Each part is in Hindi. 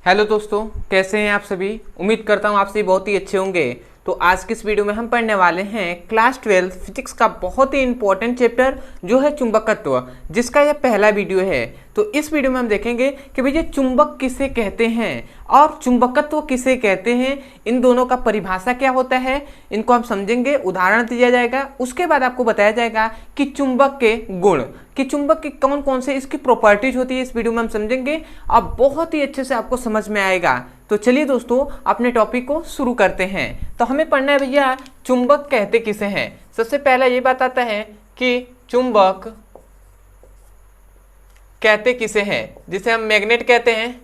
हेलो दोस्तों, कैसे हैं आप सभी। उम्मीद करता हूं आप सभी बहुत ही अच्छे होंगे। तो आज की इस वीडियो में हम पढ़ने वाले हैं क्लास 12 फिजिक्स का बहुत ही इंपॉर्टेंट चैप्टर जो है चुंबकत्व, जिसका यह पहला वीडियो है। तो इस वीडियो में हम देखेंगे कि भैया चुंबक किसे कहते हैं और चुंबकत्व किसे कहते हैं, इन दोनों का परिभाषा क्या होता है, इनको हम समझेंगे, उदाहरण दिया जाएगा। उसके बाद आपको बताया जाएगा कि चुंबक के गुण, कि चुंबक की कौन कौन से इसकी प्रॉपर्टीज होती है, इस वीडियो में हम समझेंगे। अब बहुत ही अच्छे से आपको समझ में आएगा। तो चलिए दोस्तों, अपने टॉपिक को शुरू करते हैं। तो हमें पढ़ना है भैया चुंबक कहते किसे हैं। सबसे पहला ये बात आता है कि चुंबक कहते किसे हैं, जिसे हम मैग्नेट कहते हैं।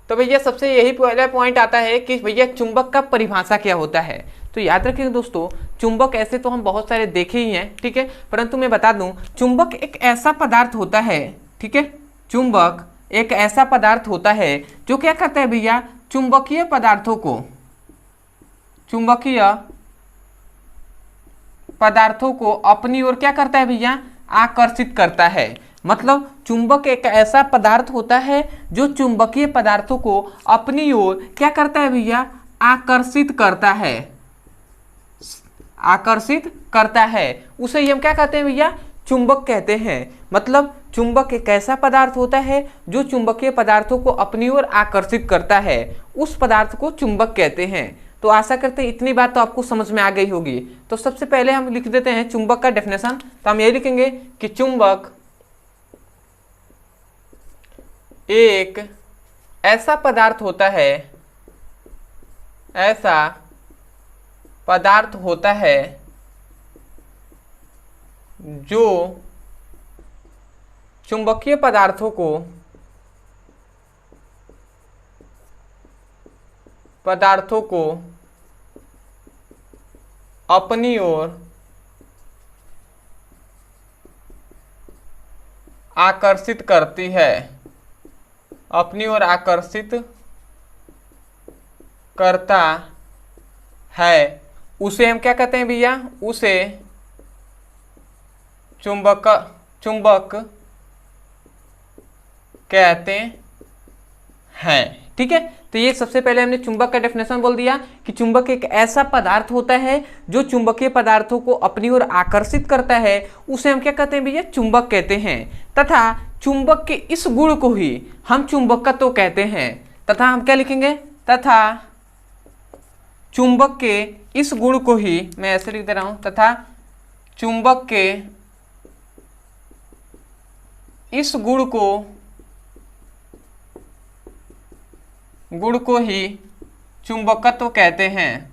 तो भैया सबसे यही पहला पॉइंट आता है कि भैया चुंबक का परिभाषा क्या होता है। तो याद रखिए दोस्तों, चुंबक ऐसे तो हम बहुत सारे देखे ही हैं, ठीक है, परंतु मैं बता दूं, चुंबक एक ऐसा पदार्थ होता है, ठीक है, चुंबक एक ऐसा पदार्थ होता है जो क्या करता है भैया, चुंबकीय पदार्थों को अपनी ओर क्या करता है भैया, आकर्षित करता है। मतलब चुंबक एक ऐसा पदार्थ होता है जो चुंबकीय पदार्थों को अपनी ओर क्या करता है भैया, आकर्षित करता है। उसे हम क्या कहते हैं भैया, चुंबक कहते हैं। मतलब चुंबक एक ऐसा पदार्थ होता है जो चुंबकीय पदार्थों को अपनी ओर आकर्षित करता है, उस पदार्थ को चुंबक कहते हैं। तो आशा करते हैं इतनी बात तो आपको समझ में आ गई होगी। तो सबसे पहले हम लिख देते हैं चुंबक का डेफिनेशन। तो हम ये लिखेंगे कि चुंबक एक ऐसा पदार्थ होता है जो चुंबकीय पदार्थों को अपनी ओर आकर्षित करती है, करता है। उसे हम क्या कहते हैं भैया, उसे चुंबक कहते हैं, ठीक है। तो ये सबसे पहले हमने चुंबक का डेफिनेशन बोल दिया कि चुंबक एक ऐसा पदार्थ होता है जो चुंबकीय पदार्थों को अपनी ओर आकर्षित करता है, उसे हम क्या कहते हैं भैया, चुंबक कहते हैं। तथा चुंबक के इस गुण को ही हम चुंबकत्व कहते हैं। तथा हम क्या लिखेंगे, तथा चुंबक के इस गुण को ही, मैं ऐसे लिख दे रहा हूं, तथा चुंबक के इस गुण को ही चुंबकत्व कहते हैं।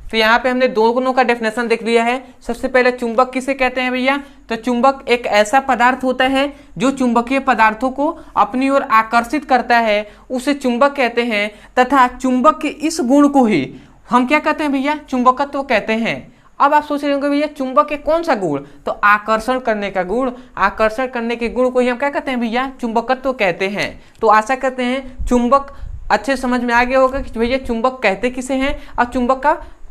तो यहाँ पे हमने दो गुणों का डेफिनेशन देख लिया है। सबसे पहले चुंबक किसे कहते हैं भैया, तो चुंबक एक ऐसा पदार्थ होता है जो चुंबकीय पदार्थों को अपनी ओर आकर्षित करता है, उसे चुंबक कहते हैं। तथा चुंबक के इस गुण को ही हम क्या कहते हैं भैया, चुंबकत्व कहते हैं। अब आप सोच रहे होंगे भैया चुंबक के कौन सा गुण, तो आकर्षण करने का गुण, आकर्षण करने के गुण को ही हम क्या कहते हैं भैया, चुंबकत्व कहते हैं। तो आशा करते हैं चुंबक अच्छे समझ में आ गया होगा कि भैया चुंबक कहते किसे हैं और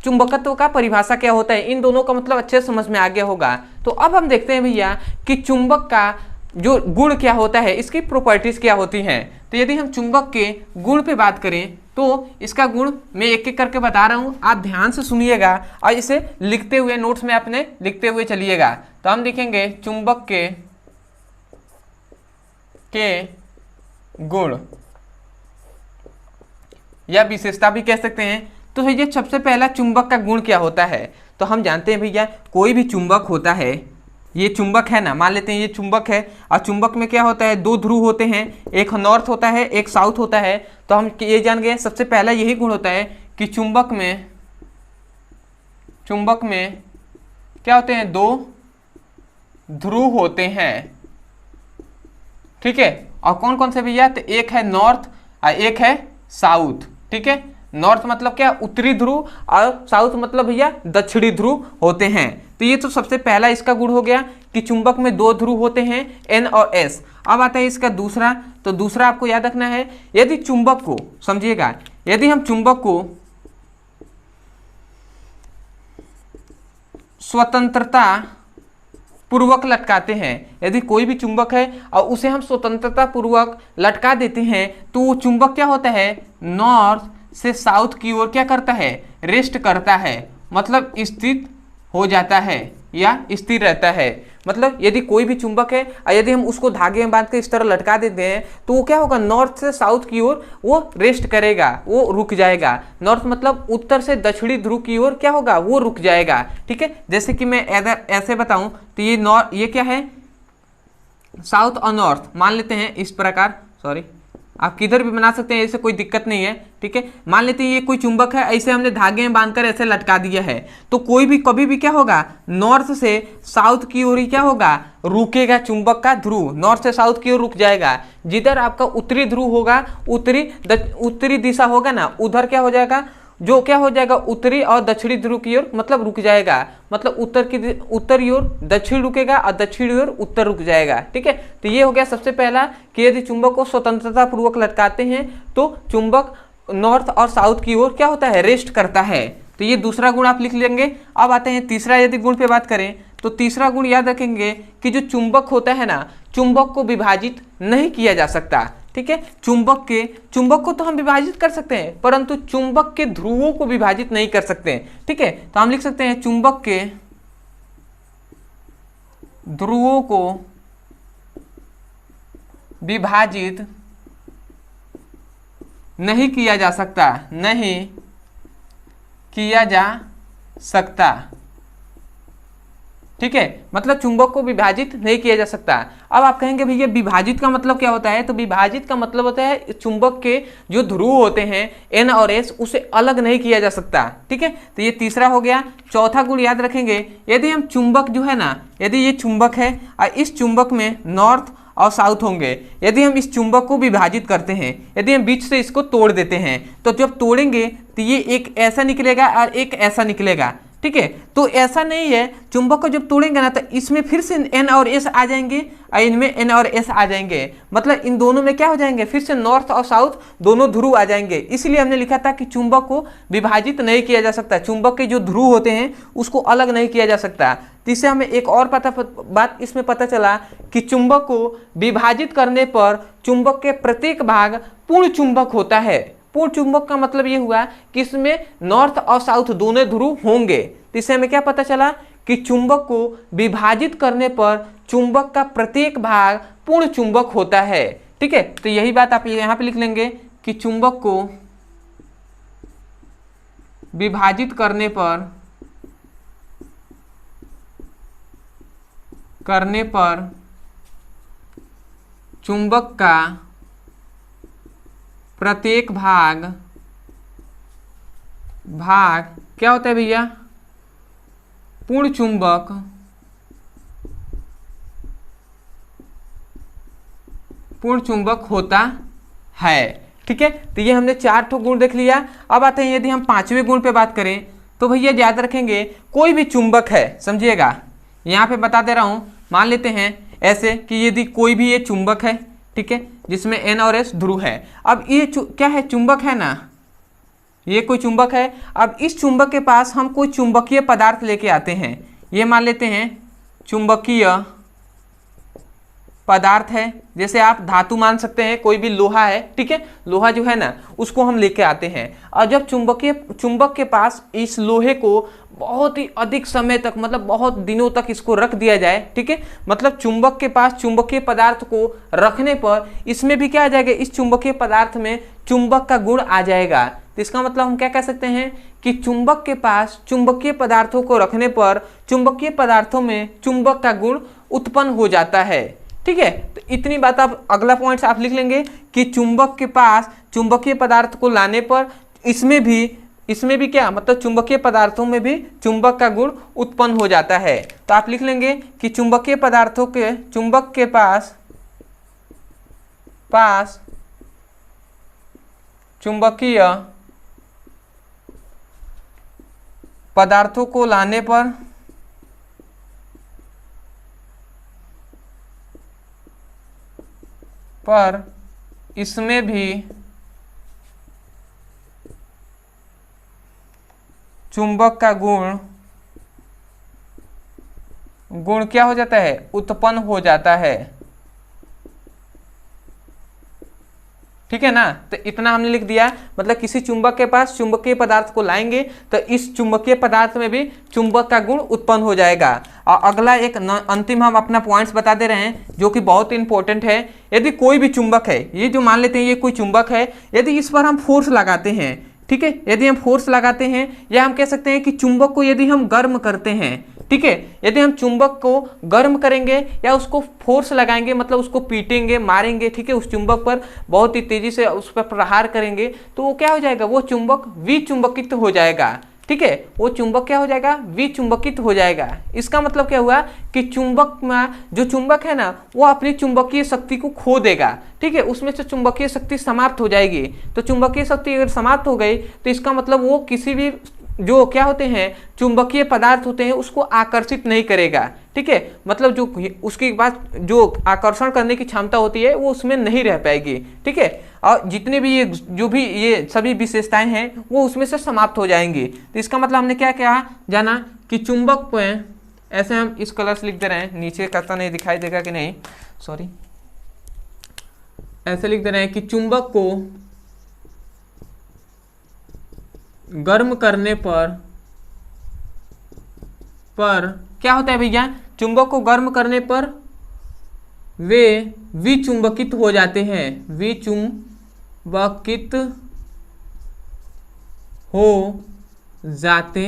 चुंबकत्व का परिभाषा क्या होता है। इन दोनों का मतलब अच्छे समझ में आ गया होगा। तो अब हम देखते हैं भैया कि चुंबक का जो गुण क्या होता है, इसकी प्रॉपर्टीज क्या होती हैं। तो यदि हम चुंबक के गुण पे बात करें तो इसका गुण मैं एक एक करके बता रहा हूं, आप ध्यान से सुनिएगा और इसे लिखते हुए नोट्स में अपने लिखते हुए चलिएगा। तो हम लिखेंगे चुंबक के गुण या विशेषता भी कह सकते हैं। तो भैया सबसे पहला चुंबक का गुण क्या होता है, तो हम जानते हैं भैया कोई भी चुंबक होता है, ये चुंबक है ना, मान लेते हैं ये चुंबक है और चुंबक में क्या होता है, दो ध्रुव होते हैं, एक नॉर्थ होता है, एक साउथ होता है। तो हम ये जान गए सबसे पहला यही गुण होता है कि चुंबक में क्या होते हैं, दो ध्रुव होते हैं, ठीक है। और कौन कौन से भैया, तो एक है नॉर्थ और एक है साउथ, ठीक है। नॉर्थ मतलब क्या, उत्तरी ध्रुव, और साउथ मतलब भैया दक्षिणी ध्रुव होते हैं। तो ये तो सबसे पहला इसका गुण हो गया कि चुंबक में दो ध्रुव होते हैं, N और S। अब आता है इसका दूसरा। तो दूसरा आपको याद रखना है, यदि चुंबक को, समझिएगा, यदि हम चुंबक को स्वतंत्रता पूर्वक लटकाते हैं। यदि कोई भी चुंबक है और उसे हम स्वतंत्रता पूर्वक लटका देते हैं तो वो चुंबक क्या होता है, नॉर्थ से साउथ की ओर क्या करता है, रेस्ट करता है, मतलब स्थित हो जाता है या स्थिर रहता है। मतलब यदि कोई भी चुंबक है और यदि हम उसको धागे में बांध के इस तरह लटका देते हैं तो वो क्या होगा, नॉर्थ से साउथ की ओर वो रेस्ट करेगा, वो रुक जाएगा। नॉर्थ मतलब उत्तर से दक्षिणी ध्रुव की ओर क्या होगा, वो रुक जाएगा। ठीक है, जैसे कि मैं ऐसे बताऊं तो ये क्या है, साउथ और नॉर्थ मान लेते हैं इस प्रकार, सॉरी आप किधर भी बना सकते हैं, ऐसे कोई दिक्कत नहीं है। ठीक है, मान लेते हैं ये कोई चुंबक है, ऐसे हमने धागे में बांधकर ऐसे लटका दिया है तो कोई भी कभी भी क्या होगा, नॉर्थ से साउथ की ओर ही क्या होगा, रुकेगा। चुंबक का ध्रुव नॉर्थ से साउथ की ओर रुक जाएगा। जिधर आपका उत्तरी ध्रुव होगा, उत्तरी दिशा होगा ना, उधर क्या हो जाएगा, जो क्या हो जाएगा, उत्तरी और दक्षिणी ध्रुव की ओर मतलब रुक जाएगा। मतलब उत्तरी ओर दक्षिण रुकेगा और दक्षिणी ओर उत्तर रुक जाएगा। ठीक है, तो ये हो गया सबसे पहला कि यदि चुंबक को स्वतंत्रता पूर्वक लटकाते हैं तो चुंबक नॉर्थ और साउथ की ओर क्या होता है, रेस्ट करता है। तो ये दूसरा गुण आप लिख लेंगे। अब आते हैं तीसरा, यदि गुण पे बात करें तो तीसरा गुण याद रखेंगे कि जो चुंबक होता है ना, चुंबक को विभाजित नहीं किया जा सकता। ठीक है, चुंबक को तो हम विभाजित कर सकते हैं परंतु चुंबक के ध्रुवों को विभाजित नहीं कर सकते हैं। ठीक है, तो हम लिख सकते हैं चुंबक के ध्रुवों को विभाजित नहीं किया जा सकता, नहीं किया जा सकता। ठीक है, मतलब चुंबक को विभाजित नहीं किया जा सकता। अब आप कहेंगे भैया विभाजित का मतलब क्या होता है, तो विभाजित का मतलब होता है चुंबक के जो ध्रुव होते हैं N और S, उसे अलग नहीं किया जा सकता। ठीक है, तो ये तीसरा हो गया। चौथा गुण याद रखेंगे, यदि हम चुंबक जो है ना, यदि ये चुंबक है और इस चुंबक में नॉर्थ और साउथ होंगे, यदि हम इस चुंबक को विभाजित करते हैं, यदि हम बीच से इसको तोड़ देते हैं तो जब तोड़ेंगे तो ये एक ऐसा निकलेगा और एक ऐसा निकलेगा। ठीक है, तो ऐसा नहीं है, चुंबक को जब तोड़ेंगे ना तो इसमें फिर से N और S आ जाएंगे और इनमें N और S आ जाएंगे। मतलब इन दोनों में क्या हो जाएंगे, फिर से नॉर्थ और साउथ दोनों ध्रुव आ जाएंगे। इसलिए हमने लिखा था कि चुंबक को विभाजित नहीं किया जा सकता, चुंबक के जो ध्रुव होते हैं उसको अलग नहीं किया जा सकता। तो इससे हमें एक और बात इसमें पता चला कि चुंबक को विभाजित करने पर चुंबक के प्रत्येक भाग पूर्ण चुंबक होता है। पूर्ण चुंबक का मतलब ये हुआ कि इसमें नॉर्थ और साउथ दोनों ध्रुव होंगे। तो इससे हमें क्या पता चला कि चुंबक को विभाजित करने पर चुंबक का प्रत्येक भाग पूर्ण चुंबक होता है। ठीक है, तो यही बात आप यहाँ पे लिख लेंगे कि चुंबक को विभाजित करने पर चुंबक का प्रत्येक भाग क्या होता है भैया, पूर्ण चुंबक होता है। ठीक है, तो ये हमने 4 ठो गुण देख लिया। अब आते हैं यदि हम 5वें गुण पे बात करें तो भैया याद रखेंगे कोई भी चुंबक है, समझिएगा यहाँ पे बता दे रहा हूँ, मान लेते हैं ऐसे कि यदि कोई भी ये चुंबक है, ठीक है, जिसमें N और S ध्रुव है। अब ये क्या है, चुंबक है ना, ये कोई चुंबक है। अब इस चुंबक के पास हम कोई चुंबकीय पदार्थ लेके आते हैं, ये मान लेते हैं चुंबकीय पदार्थ है, जैसे आप धातु मान सकते हैं, कोई भी लोहा है। ठीक है, लोहा जो है ना उसको हम लेके आते हैं और जब चुंबक के पास इस लोहे को बहुत ही अधिक समय तक, मतलब बहुत दिनों तक इसको रख दिया जाए। ठीक है, मतलब चुंबक के पास चुंबकीय पदार्थ को रखने पर इसमें भी क्या आ जाएगा, इस चुंबकीय पदार्थ में चुंबक का गुण आ जाएगा। तो इसका मतलब हम क्या कह सकते हैं कि चुंबक के पास चुंबकीय पदार्थों को रखने पर चुंबकीय पदार्थों में चुंबक का गुण उत्पन्न हो जाता है। ठीक है, तो इतनी बात आप अगला पॉइंट आप लिख लेंगे कि चुंबक के पास चुंबकीय पदार्थ को लाने पर इसमें भी क्या, मतलब चुंबकीय पदार्थों में भी चुंबक का गुण उत्पन्न हो जाता है। तो आप लिख लेंगे कि चुंबकीय पदार्थों के चुंबक के पास चुंबकीय पदार्थों को लाने पर इसमें भी चुंबक का गुण क्या हो जाता है, उत्पन्न हो जाता है। ठीक है ना, तो इतना हमने लिख दिया। मतलब किसी चुंबक के पास चुंबकीय पदार्थ को लाएंगे तो इस चुंबकीय पदार्थ में भी चुंबक का गुण उत्पन्न हो जाएगा। और अगला एक अंतिम हम अपना पॉइंट्स बता दे रहे हैं जो कि बहुत इंपॉर्टेंट है। यदि कोई भी चुंबक है, ये जो मान लेते हैं ये कोई चुंबक है, यदि इस पर हम फोर्स लगाते हैं, ठीक है, यदि हम फोर्स लगाते हैं, या हम कह सकते हैं कि चुंबक को यदि हम गर्म करते हैं, ठीक है, यदि हम चुंबक को गर्म करेंगे या उसको फोर्स लगाएंगे, मतलब उसको पीटेंगे, मारेंगे, ठीक है, उस चुंबक पर बहुत ही तेजी से उस पर प्रहार करेंगे, तो वो क्या हो जाएगा, वो चुंबक विचुंबकित हो जाएगा। ठीक है, वो चुंबक क्या हो जाएगा, विचुंबकित हो जाएगा। इसका मतलब क्या हुआ कि चुंबक में जो चुंबक है ना, वो अपनी चुंबकीय शक्ति को खो देगा। ठीक है, उसमें से चुंबकीय शक्ति समाप्त हो जाएगी। तो चुंबकीय शक्ति अगर समाप्त हो गई तो इसका मतलब वो किसी भी जो क्या होते हैं चुंबकीय पदार्थ होते हैं उसको आकर्षित नहीं करेगा। ठीक है, मतलब जो उसके बाद जो आकर्षण करने की क्षमता होती है वो उसमें नहीं रह पाएगी। ठीक है, और जितने भी ये जो भी ये सभी विशेषताएं हैं वो उसमें से समाप्त हो जाएंगी। तो इसका मतलब हमने क्या कहा जाना कि चुंबक में, ऐसे हम इस कलर से लिख दे रहे हैं, नीचे करता नहीं दिखाई देगा कि नहीं, सॉरी, ऐसे लिख दे रहे हैं कि चुंबक को गर्म करने पर क्या होता है भैया, चुंबक को गर्म करने पर वे विचुंबकित हो जाते हैं, विचुंबकित हो जाते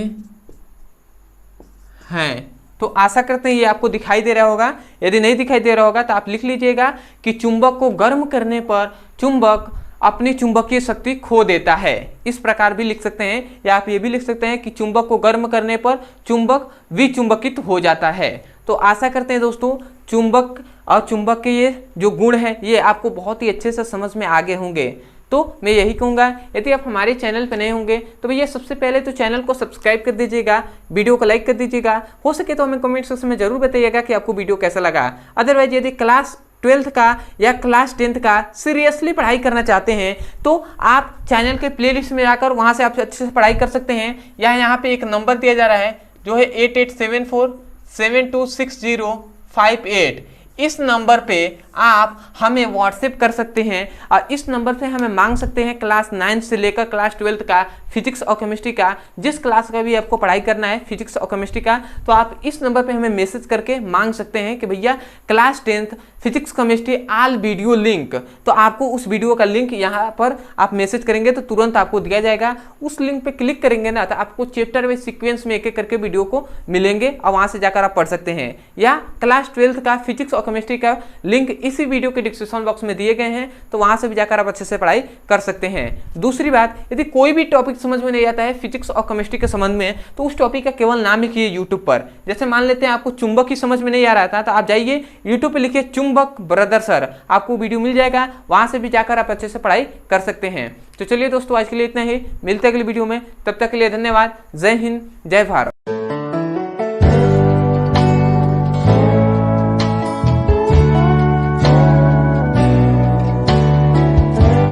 हैं। तो आशा करते हैं ये आपको दिखाई दे रहा होगा। यदि नहीं दिखाई दे रहा होगा तो आप लिख लीजिएगा कि चुंबक को गर्म करने पर चुंबक अपनी चुंबकीय शक्ति खो देता है। इस प्रकार भी लिख सकते हैं, या आप ये भी लिख सकते हैं कि चुंबक को गर्म करने पर चुंबक विचुंबकित हो जाता है। तो आशा करते हैं दोस्तों चुंबक और चुंबक के ये जो गुण है ये आपको बहुत ही अच्छे से समझ में आ गए होंगे। तो मैं यही कहूँगा, यदि आप हमारे चैनल पर नए होंगे तो भैया सबसे पहले तो चैनल को सब्सक्राइब कर दीजिएगा, वीडियो को लाइक कर दीजिएगा, हो सके तो हमें कमेंट सेक्शन में जरूर बताइएगा कि आपको वीडियो कैसा लगा। अदरवाइज यदि क्लास 12th का या क्लास 10th का सीरियसली पढ़ाई करना चाहते हैं तो आप चैनल के प्लेलिस्ट में जाकर वहां से आप अच्छे से पढ़ाई कर सकते हैं। या यहाँ पे एक नंबर दिया जा रहा है जो है 8874726058। इस नंबर पे आप हमें व्हाट्सएप कर सकते हैं और इस नंबर पे हमें मांग सकते हैं क्लास 9 से लेकर क्लास 12th का फिजिक्स और केमिस्ट्री का, जिस क्लास का भी आपको पढ़ाई करना है फिजिक्स और केमिस्ट्री का, तो आप इस नंबर पे हमें मैसेज करके मांग सकते हैं कि भैया class 10th physics chemistry all video link. तो आपको उस वीडियो का लिंक यहाँ पर आप मैसेज करेंगे तो तुरंत आपको दिया जाएगा। उस लिंक पे क्लिक करेंगे ना तो आपको चैप्टर वाइज सीक्वेंस में एक एक करके वीडियो को मिलेंगे और वहां से जाकर आप पढ़ सकते हैं। या क्लास 12th का फिजिक्स और केमिस्ट्री का लिंक इसी वीडियो के डिस्क्रिप्शन बॉक्स में दिए गए हैं, तो वहां से भी जाकर आप अच्छे से पढ़ाई कर सकते हैं। दूसरी बात, यदि कोई भी टॉपिक समझ में नहीं आता है फिजिक्स और केमिस्ट्री के संबंध में तो उस टॉपिक का केवल नाम लिखिए यूट्यूब पर। जैसे मान लेते हैं आपको चुंबक ही समझ में नहीं आ रहा था तो आप जाइए यूट्यूब पे लिखिए चुंबक ब्रदर सर, आपको वीडियो मिल जाएगा, वहां से भी जाकर आप अच्छे से पढ़ाई कर सकते हैं। तो चलिए दोस्तों आज के लिए इतना ही, मिलते हैं अगली वीडियो में, तब तक के लिए धन्यवाद। जय हिंद, जय भारत।